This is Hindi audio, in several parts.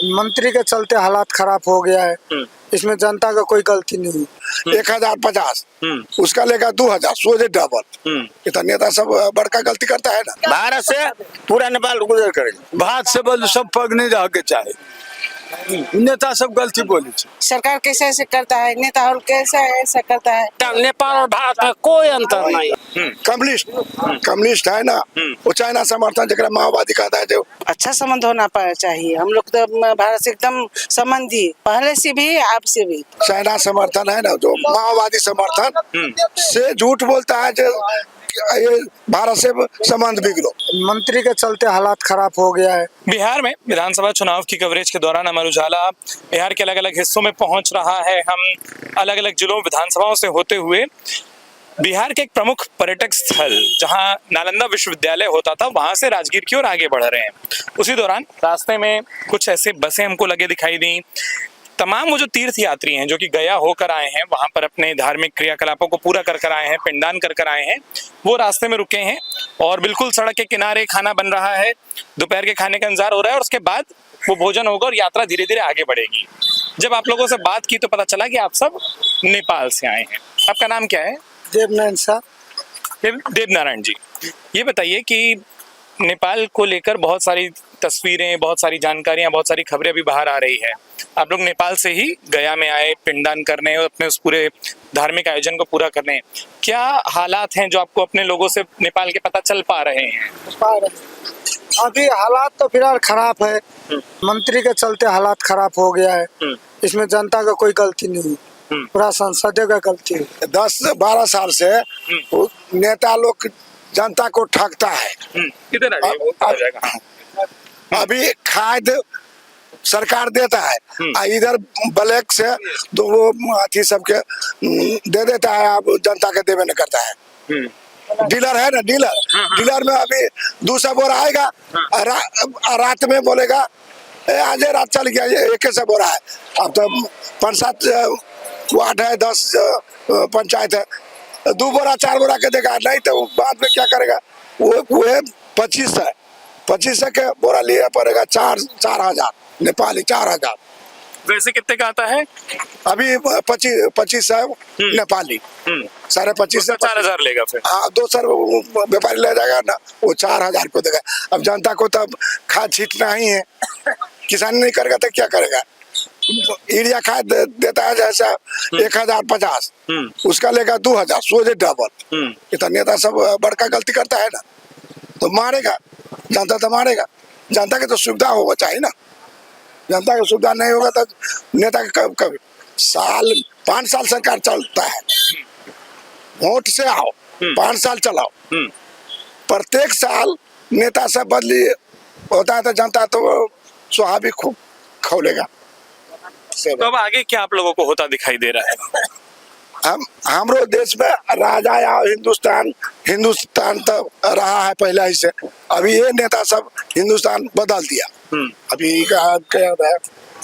मंत्री के चलते हालात खराब हो गया है। इसमें जनता का कोई गलती नहीं। 1050 उसका लेगा 2000 सोचे डबल। इतना नेता सब बड़का गलती करता है ना। भारत से पूरा नेपाल गुजर करे। भारत से बोल सब पग नहीं रह के चाहे नेता सब गलती बोले। सरकार कैसे ऐसे करता है, नेता और कैसे ऐसा करता है। नेपाल और भारत में कोई अंतर नहीं। कम्युनिस्ट है ना, वो चाइना समर्थन जरा माओवादी कहता है जो। अच्छा संबंध होना चाहिए। हम लोग तो भारत से एकदम संबंधी, पहले से भी आप से भी। चाइना समर्थन है ना, जो माओवादी समर्थन से झूठ बोलता है जो ये भारत से संबंध बिगड़ो। मंत्री के चलते हालात खराब हो गया है। बिहार में विधानसभा चुनाव की कवरेज के दौरान अमर उजाला बिहार के अलग अलग हिस्सों में पहुंच रहा है। हम अलग अलग जिलों विधानसभाओं से होते हुए बिहार के एक प्रमुख पर्यटक स्थल जहां नालंदा विश्वविद्यालय होता था, वहां से राजगीर की ओर आगे बढ़ रहे हैं। उसी दौरान रास्ते में कुछ ऐसे बसें हमको लगे दिखाई दी। तमाम वो जो तीर्थ यात्री हैं जो कि गया होकर आए हैं, वहां पर अपने धार्मिक क्रियाकलापों को पूरा कर आए हैं, पिंडदान कर आए हैं, वो रास्ते में रुके हैं और बिल्कुल सड़क के किनारे खाना बन रहा है। दोपहर के खाने का इंतजार हो रहा है और उसके बाद वो भोजन होगा और यात्रा धीरे धीरे आगे बढ़ेगी। जब आप लोगों से बात की तो पता चला कि आप सब नेपाल से आए हैं। आपका नाम क्या है? देवनारायण साहब। देवनारायण जी, ये बताइए कि नेपाल को लेकर बहुत सारी तस्वीरें, बहुत सारी जानकारियां, बहुत सारी खबरें अभी बाहर आ रही है। आप लोग नेपाल से ही गया में आए पिंडदान करने और अपने उस पूरे धार्मिक आयोजन को पूरा करने। क्या हालात हैं जो आपको अपने लोगों से नेपाल के पता चल पा रहे हैं? अभी हालात तो फिलहाल खराब है। मंत्री के चलते हालात खराब हो गया है। इसमें जनता का कोई गलती नहीं, पूरा संसद का गलती है। 10-12 साल से नेता लोग जनता को ठगता है। किधर आ जाएगा? अभी खाद सरकार देता है, इधर ब्लैक से तो वो अथी सबके दे देता है, अब जनता के देवे नहीं करता है। डीलर है ना, डीलर में अभी 200 बोरा आएगा, रात में बोलेगा आज रात चल गया, एक से बोरा है। अब तो 5-7 वार्ड है, 10 पंचायत है, 2 बोरा 4 बोरा के देगा, नहीं तो बाद में क्या करेगा। वो 25 के बोरा लिया पड़ेगा 4,000 नेपाली 4,000। वैसे कितने का आता है? अभी 25 है नेपाली, 25.5 से 4,000 लेगा फिर। हाँ, 200 व्यापारी ले जाएगा ना, वो 4,000 को देगा। अब जनता को तब खाद छींटना ही है, किसान नहीं करेगा तो क्या करेगा। यूरिया खाद देता है जैसा 1050 उसका लेगा 2000 सोचे डबल। इतना नेता सब बड़का गलती करता है ना, तो मारेगा जनता, तो मारेगा। जनता की तो सुविधा होगा चाहिए ना, जनता की सुविधा नहीं होगा तो नेता कब 5 साल सरकार चलता है। वोट से आओ, 5 साल चलाओ, प्रत्येक साल नेता सब बदली होता है तो जनता तो स्वाभाविक खूब खोलेगा। तो अब आगे क्या आप लोगों को होता दिखाई दे रहा है? हमरो देश में राजा या हिंदुस्तान तो रहा है पहले ही से। अभी ये नेता सब हिंदुस्तान बदल दिया। अभी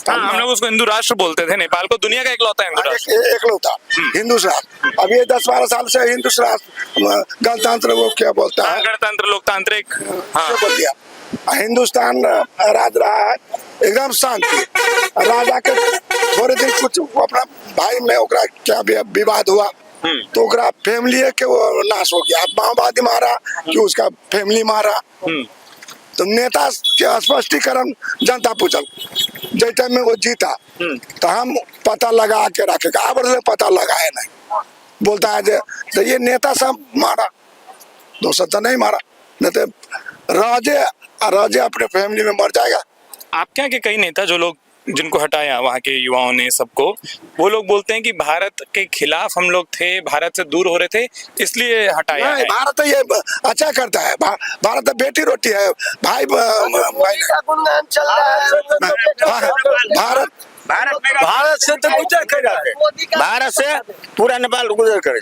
हम लोग उसको हिंदू राष्ट्र बोलते थे, नेपाल को दुनिया का इकलौता एकलौता हिंदू राष्ट्र। अब ये 10-12 साल से हिंदू राष्ट्र गणतंत्र वो क्या बोलता है, गणतंत्र लोकतांत्रिक बोल दिया। हिंदुस्तान राज रहा है एकदम शांति। राजा के थोड़े दिन कुछ अपना भाई में ओकरा क्या विवाद हुआ तो ओकरा फैमिली के वो नाश हो गया। माओवादी मारा कि उसका फैमिली मारा, तो नेता के स्पष्टीकरण जनता पूछल जिस टाइम में वो जीता तो हम पता लगा के रखेगा। अब पता लगाए नहीं, बोलता है तो ये नेता सब मारा, दोस्त तो नहीं मारा, नहीं तो राजे अपने फैमिली में मर जाएगा। आपके यहाँ के कई नेता जो लोग जिनको हटाया वहाँ के युवाओं ने सबको, वो लोग बोलते हैं कि भारत के खिलाफ हम लोग थे, भारत से दूर हो रहे थे इसलिए हटाया है। भारत ये अच्छा करता है, भारत तो बेटी रोटी है भाई। भारत से तो गुजर कर भारत से पूरा नेपाल गुजर करे।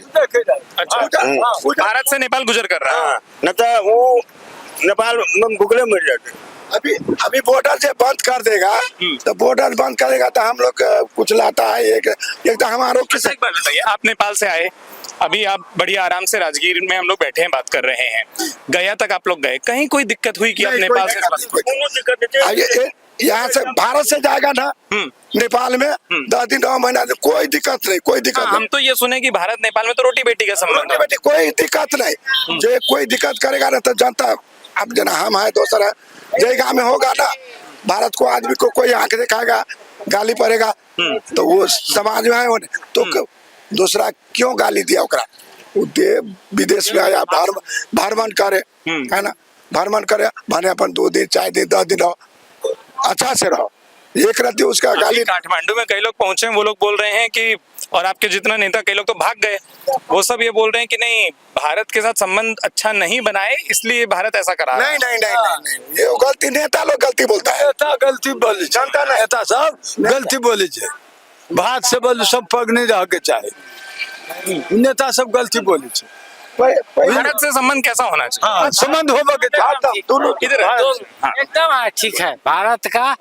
अच्छा, भारत से नेपाल गुजर कर रहा है, न तो वो नेपाल में भूखले मर जाते। अभी बॉर्डर से बंद कर देगा तो बॉर्डर बंद करेगा तो हम लोग कुछ लाता है एक तो हमारे। एक बात बताइए, आप नेपाल से आए, अभी आप बढ़िया आराम से राजगीर में हम लोग बैठे हैं बात कर रहे हैं, गया तक आप लोग गए, कहीं कोई दिक्कत हुई कि आप नेपाल से? यहाँ से भारत से जाएगा ना नेपाल में 10 दिन 9 महीना कोई दिक्कत नहीं, कोई दिक्कत हम तो ये सुने कि भारत नेपाल में तो रोटी बेटी का संबंध है। बेटी कोई दिक्कत नहीं। जो कोई दिक्कत करेगा ना तो जनता, अब जना हम है दोसर है, जय गाँव में होगा ना भारत को आदमी को कोई आंख दिखाएगा गाली पड़ेगा तो वो समाज में है तो दूसरा क्यों गाली दिया ओकरा, वो विदेश में आया भ्रमण करे है ना, भ्रमण करे भने अपन 2 दिन 4 दिन 10 दिन रहो, अच्छा से रहो, एक रात उसका गाली। काठमांडू में कई लोग पहुंचे, वो लोग बोल रहे हैं कि, और आपके जितना नेता कई लोग तो भाग गए, वो सब ये बोल रहे हैं कि नहीं भारत के साथ संबंध अच्छा नहीं बनाए इसलिए भारत ऐसा करा रहा है। नहीं ये गलती, नेता लोग गलती बोलता है, नेता गलती बोली, जनता नहीं, नेता सब गलती बोली छे, बात से बोल सब पग नहीं रह के चाहे, नेता सब गलती बोली छे। भारत से संबंध कैसा होना चाहिए? हाँ, संबंध होगा के इधर है। हाँ। एकदम ठीक है, भारत का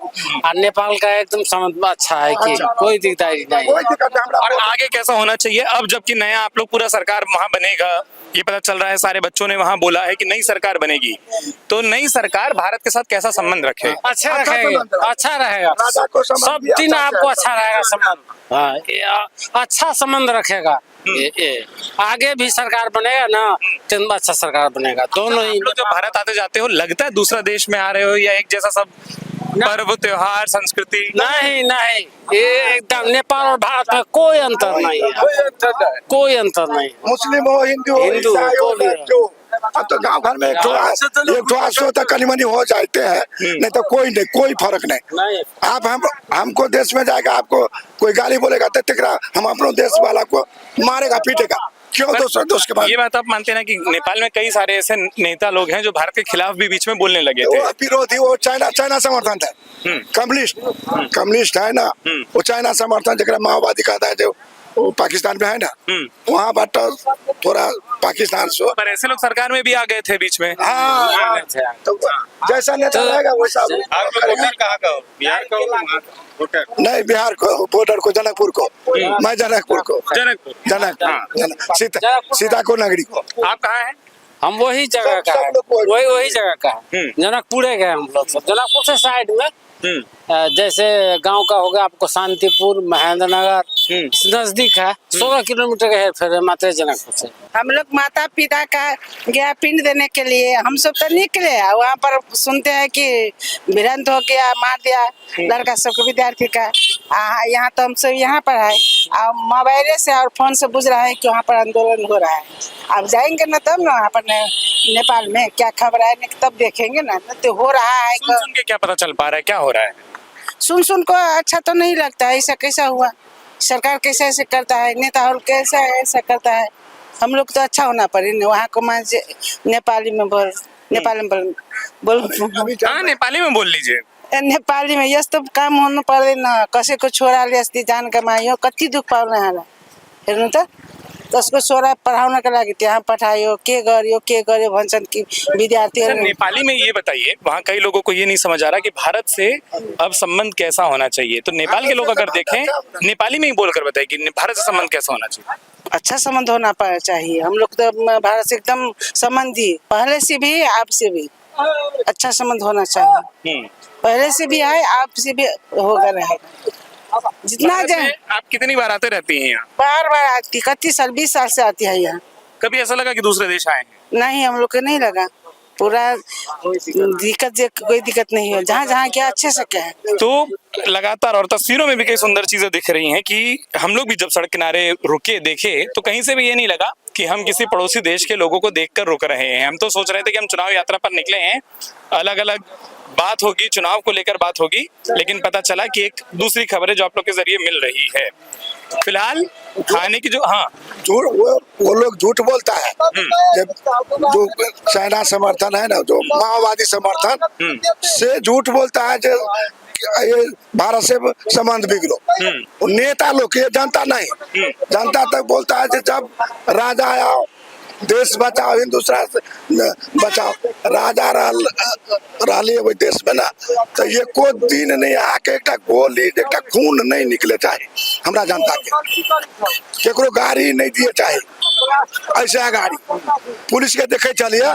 और नेपाल का एकदम संबंध अच्छा है कि कोई दिक्कत नहीं। और आगे कैसा होना चाहिए अब जबकि नया आप लोग पूरा सरकार वहाँ बनेगा, ये पता चल रहा है, सारे बच्चों ने वहाँ बोला है कि नई सरकार बनेगी, तो नई सरकार भारत के साथ कैसा संबंध रखे? अच्छा रखेगा, अच्छा रहेगा, सब दिन आपको अच्छा रहेगा संबंध। हाँ, अच्छा संबंध रखेगा। आगे भी सरकार बनेगा ना तो अच्छा सरकार बनेगा, दोनों ही। लोग जब भारत आते जाते हो लगता है दूसरा देश में आ रहे हो या एक जैसा सब पर्व त्योहार संस्कृति? नहीं, ये एकदम नेपाल और भारत में कोई अंतर नहीं है, कोई अंतर नहीं। मुस्लिम हो हिंदू हो ईसाई हो जो, अब तो गांव घर में एक ठो तक कनी मनी हो जाते हैं, नहीं तो कोई फर्क नहीं। आप हमको देश में जाएगा, आपको कोई गाली बोलेगा तो तेकरा हम अपने देश वाला को मारेगा पीटेगा, क्यों दोस्त दोस्त के बाद। ये बात आप मानते हैं ना कि नेपाल में कई सारे ऐसे नेता लोग हैं जो भारत के खिलाफ भी बीच में बोलने लगे थे? विरोधी, वो चाइना समर्थन है, कम्युनिस्ट है ना, वो चाइना समर्थन जरा माओवादी कहता है, जो वो पाकिस्तान में है ना, वहाँ बट थोड़ा पाकिस्तान से, पर ऐसे लोग सरकार में भी आ गए थे बीच में। हाँ, तो जैसा नेता रहेगा वैसा। बिहार का नहीं, बिहार को बॉर्डर को, जनकपुर को, मैं जनकपुर को, सीता को नगरी को। आप कहाँ हैं? हम वही जगह का है, वही जगह का है, जनकपुरे गए हम लोग सब, जनकपुर से साइड में जैसे गांव का हो गया आपको शांतिपुर, महेंद्र नगर, नजदीक है, 16 किलोमीटर का है फिर मात्र जनकपुर से। हम लोग माता पिता का गया पिंड देने के लिए हम सब तो निकले, वहाँ पर सुनते हैं कि भिड़ंत हो गया, मार दिया लड़का सबको, विद्यार्थी का। यहाँ तो हम सब यहाँ पर है, मोबाइल से और फोन से बुझ रहा है कि वहाँ पर आंदोलन हो रहा है। अब जाएंगे ना तब ना वहाँ पर नेपाल में क्या खबर है ना, तब देखेंगे ना, तो हो रहा है। सुन के क्या पता चल पा रहा है क्या हो रहा है? सुन को अच्छा तो नहीं लगता है, ऐसा कैसा हुआ, सरकार कैसे ऐसे करता है, नेता और कैसा ऐसा करता है। हम लोग तो अच्छा होना पड़े वहाँ को, मैं नेपाली में बोल हाँ, नेपाली में बोल लीजिए। नेपाली में यस्तो काम होनु पर्दैन, कसैको छोराले अस्ति जान कमायो, कति दुख पाउन होला हेर्नु त, त्यसको छोरा पढाउनका लागि त्यहाँ पठायो, के गर्यो भन्छन् कि विद्यार्थीहरू। नेपाली में ये बताइए, वहाँ कई लोगों को ये नहीं समझ आ रहा कि भारत से अब संबंध कैसा होना चाहिए, तो नेपाल के लोग अगर देखें नेपाली में ही बोलकर बताइए कि भारत से संबंध कैसा होना चाहिए। अच्छा संबंध होना चाहिए, हम लोग तो भारत से एकदम संबंधी, पहले से भी आप से भी अच्छा संबंध होना चाहिए, पहले से भी है आप से भी होगा रहेगा। जितना आप कितनी बार आते रहती हैं यहाँ? बार आती, 21 साल 20 साल से आती है यहाँ। कभी ऐसा लगा कि दूसरे देश आए हैं? नहीं, हम लोग को नहीं लगा, पूरा कोई दिक्कत नहीं है, जहाँ क्या अच्छे से क्या है। तो लगातार और तस्वीरों में भी कई सुंदर चीजें दिख रही हैं कि हम लोग भी जब सड़क किनारे रुके देखे तो कहीं से भी ये नहीं लगा कि हम किसी पड़ोसी देश के लोगों को देखकर रुक रहे हैं। हम तो सोच रहे थे कि हम चुनाव यात्रा पर निकले हैं, अलग अलग बात होगी, चुनाव को लेकर बात होगी, लेकिन पता चला कि एक दूसरी खबर है जो आप लोग के जरिए मिल रही है। फिलहाल खाने की जो वो लोग झूठ बोलता है, जो चाइना समर्थन है ना, जो माओवादी समर्थन से झूठ बोलता है, जो ये भारत से संबंध बिगड़ो। नेता लोग, ये जनता नहीं, जनता तक बोलता है जब राजा आया देश बचाओ, हिंदुस्तान बचाओ, राजा रही वही देश में ना, तो ये कोई दिन नहीं आके एक गोली एक खून नहीं निकले चाहे हमरा जनता के, केकरो गाड़ी नहीं दिए चाहे, ऐसे गाड़ी पुलिस के देखे चलिए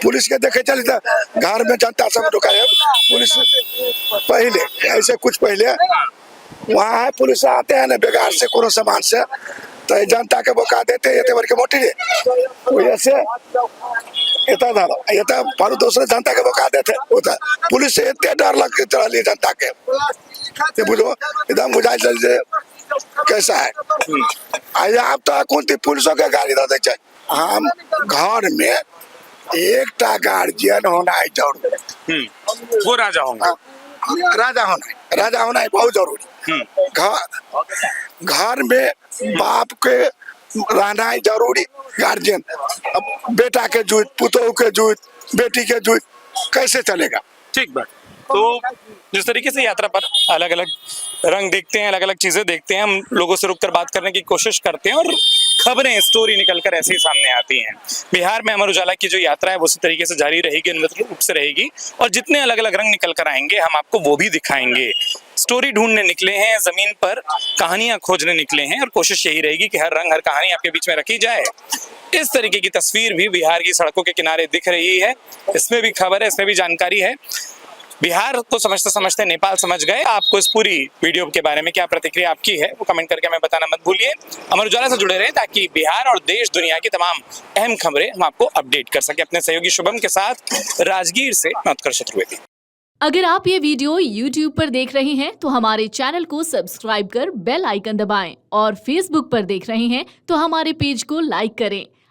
पुलिस के देखे चले तो घर में जनता सब रुका है। पुलिस पहले ऐसे कुछ पहले वहाँ है पुलिस आते हैं ना बेकार से कोनो सामान से तो जनता के बका देते ये के मोटी वैसे इतना था ये तो पर दूसरे जनता के बका देते होता पुलिस से इतने डर लग चली जनता के ये बुझो एकदम बुझा चल कैसा है आज आप तो कौन पुलिसों के गाड़ी दे हम घर में एक गार्जियन होना है जरूरी वो राजा होंगे राजा होना है बहुत जरूरी घर में बाप के रहना है जरूरी गार्जियन अब बेटा के जूत पुतोह के जूत बेटी के जूत कैसे चलेगा ठीक बात। तो जिस तरीके से यात्रा पर अलग अलग रंग देखते हैं, अलग अलग चीजें देखते हैं, हम लोगों से रुककर बात करने की कोशिश करते हैं और खबरें स्टोरी निकलकर ऐसे ही सामने आती हैं। बिहार में अमर उजाला की जो यात्रा है वो उसी तरीके से जारी रहेगी, निरंतर रूप से रहेगी और जितने अलग अलग रंग निकल कर आएंगे हम आपको वो भी दिखाएंगे। स्टोरी ढूंढने निकले हैं, जमीन पर कहानियां खोजने निकले हैं और कोशिश यही रहेगी कि हर रंग हर कहानी आपके बीच में रखी जाए। इस तरीके की तस्वीर भी बिहार की सड़कों के किनारे दिख रही है, इसमें भी खबर है, इसमें भी जानकारी है। बिहार को समझते समझते नेपाल समझ गए। आपको इस पूरी वीडियो के बारे में क्या प्रतिक्रिया आपकी है वो कमेंट करके हमें बताना मत भूलिए। अमर उजाला से जुड़े रहें ताकि बिहार और देश दुनिया की तमाम अहम खबरें हम आपको अपडेट कर सके। अपने सहयोगी शुभम के साथ राजगीर से मैं उत्कर्ष चतुर्वेदी। अगर आप ये वीडियो YouTube पर देख रहे हैं तो हमारे चैनल को सब्सक्राइब कर बेल आइकन दबाएं और Facebook पर देख रहे हैं तो हमारे पेज को लाइक करें।